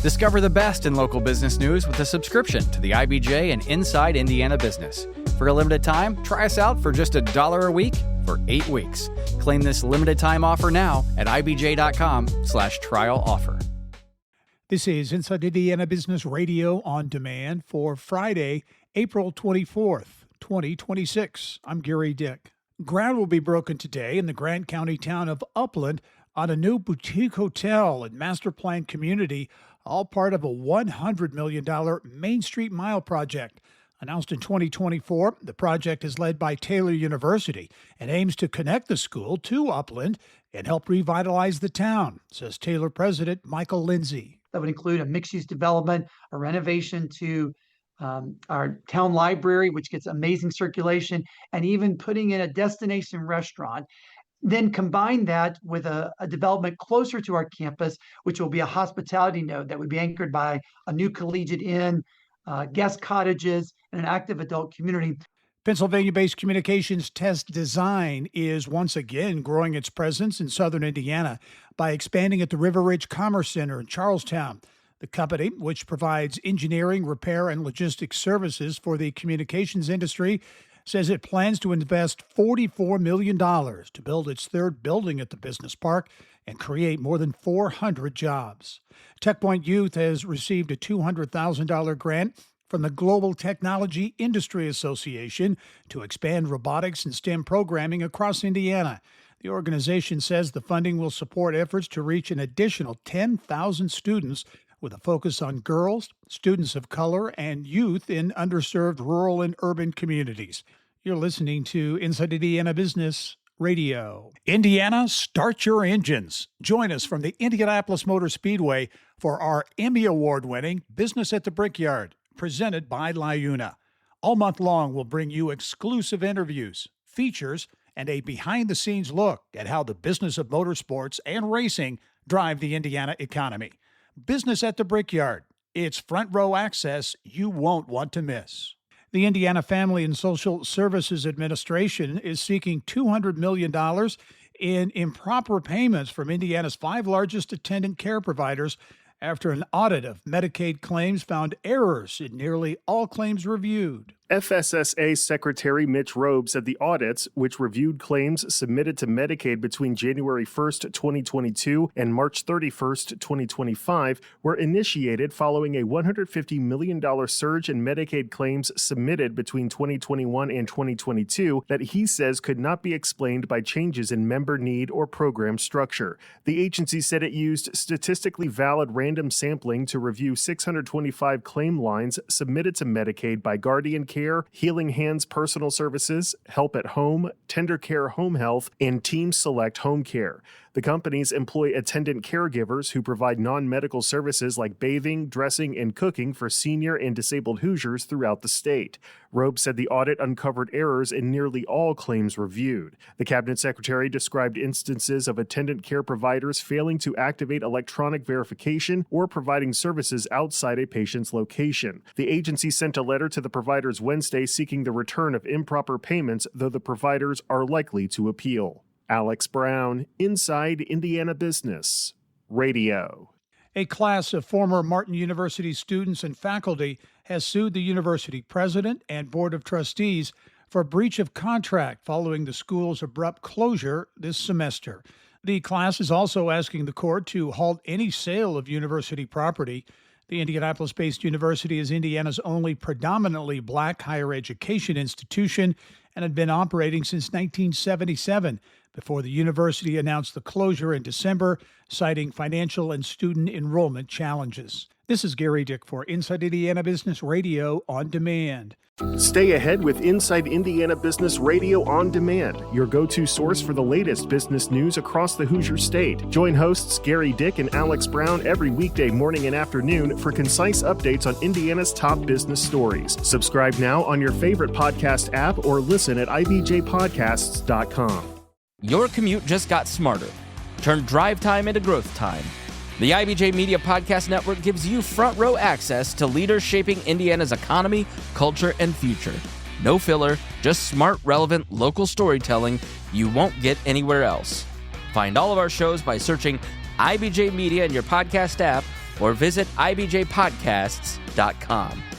Discover the best in local business news with a subscription to the IBJ and Inside Indiana Business. For a limited time, try us out for just $1 a week for 8 weeks. Claim this limited time offer now at ibj.com/trial offer. This is Inside Indiana Business Radio on demand for Friday, April 24th, 2026. I'm Gary Dick. Ground will be broken today in the Grant County town of Upland on a new boutique hotel and master plan community, all part of a $100 million Main Street Mile project. Announced in 2024, the project is led by Taylor University and aims to connect the school to Upland and help revitalize the town, says Taylor President Michael Lindsay. That would include a mixed-use development, a renovation to our town library, which gets amazing circulation, and even putting in a destination restaurant. Then combine that with a development closer to our campus, which will be a hospitality node that would be anchored by a new collegiate inn, guest cottages, and an active adult community. Pennsylvania-based communications test design is once again growing its presence in southern Indiana by expanding at the River Ridge Commerce Center in Charlestown. The company, which provides engineering, repair, and logistics services for the communications industry, says it plans to invest $44 million to build its third building at the business park and create more than 400 jobs. TechPoint Youth has received a $200,000 grant from the Global Technology Industry Association to expand robotics and STEM programming across Indiana. The organization says the funding will support efforts to reach an additional 10,000 students with a focus on girls, students of color, and youth in underserved rural and urban communities. You're listening to Inside Indiana Business Radio. Indiana, start your engines. Join us from the Indianapolis Motor Speedway for our Emmy Award-winning Business at the Brickyard, presented by LiUNA. All month long, we'll bring you exclusive interviews, features, and a behind-the-scenes look at how the business of motorsports and racing drive the Indiana economy. Business at the Brickyard. It's front row access you won't want to miss. The Indiana Family and Social Services Administration is seeking $200 million in improper payments from Indiana's 5 largest attendant care providers after an audit of Medicaid claims found errors in nearly all claims reviewed. FSSA Secretary Mitch Robe said the audits, which reviewed claims submitted to Medicaid between January 1st, 2022 and March 31st, 2025, were initiated following a $150 million surge in Medicaid claims submitted between 2021 and 2022 that he says could not be explained by changes in member need or program structure. The agency said it used statistically valid random sampling to review 625 claim lines submitted to Medicaid by Guardian Care, Healing Hands Personal Services, Help at Home, Tender Care Home Health, and Team Select Home Care. The companies employ attendant caregivers who provide non-medical services like bathing, dressing, and cooking for senior and disabled Hoosiers throughout the state. Robe said the audit uncovered errors in nearly all claims reviewed. The cabinet secretary described instances of attendant care providers failing to activate electronic verification or providing services outside a patient's location. The agency sent a letter to the providers Wednesday seeking the return of improper payments, though the providers are likely to appeal. Alex Brown, Inside Indiana Business Radio. A class of former Martin University students and faculty has sued the university president and board of trustees for breach of contract following the school's abrupt closure this semester. The class is also asking the court to halt any sale of university property. The Indianapolis-based university is Indiana's only predominantly black higher education institution and had been operating since 1977 before the university announced the closure in December, citing financial and student enrollment challenges. This is Gary Dick for Inside Indiana Business Radio on Demand. Stay ahead with Inside Indiana Business Radio on Demand, your go-to source for the latest business news across the Hoosier State. Join hosts Gary Dick and Alex Brown every weekday morning and afternoon for concise updates on Indiana's top business stories. Subscribe now on your favorite podcast app or listen at ibjpodcasts.com. Your commute just got smarter. Turn drive time into growth time. The IBJ Media Podcast Network gives you front row access to leaders shaping Indiana's economy, culture, and future. No filler, just smart, relevant, local storytelling you won't get anywhere else. Find all of our shows by searching IBJ Media in your podcast app or visit ibjpodcasts.com.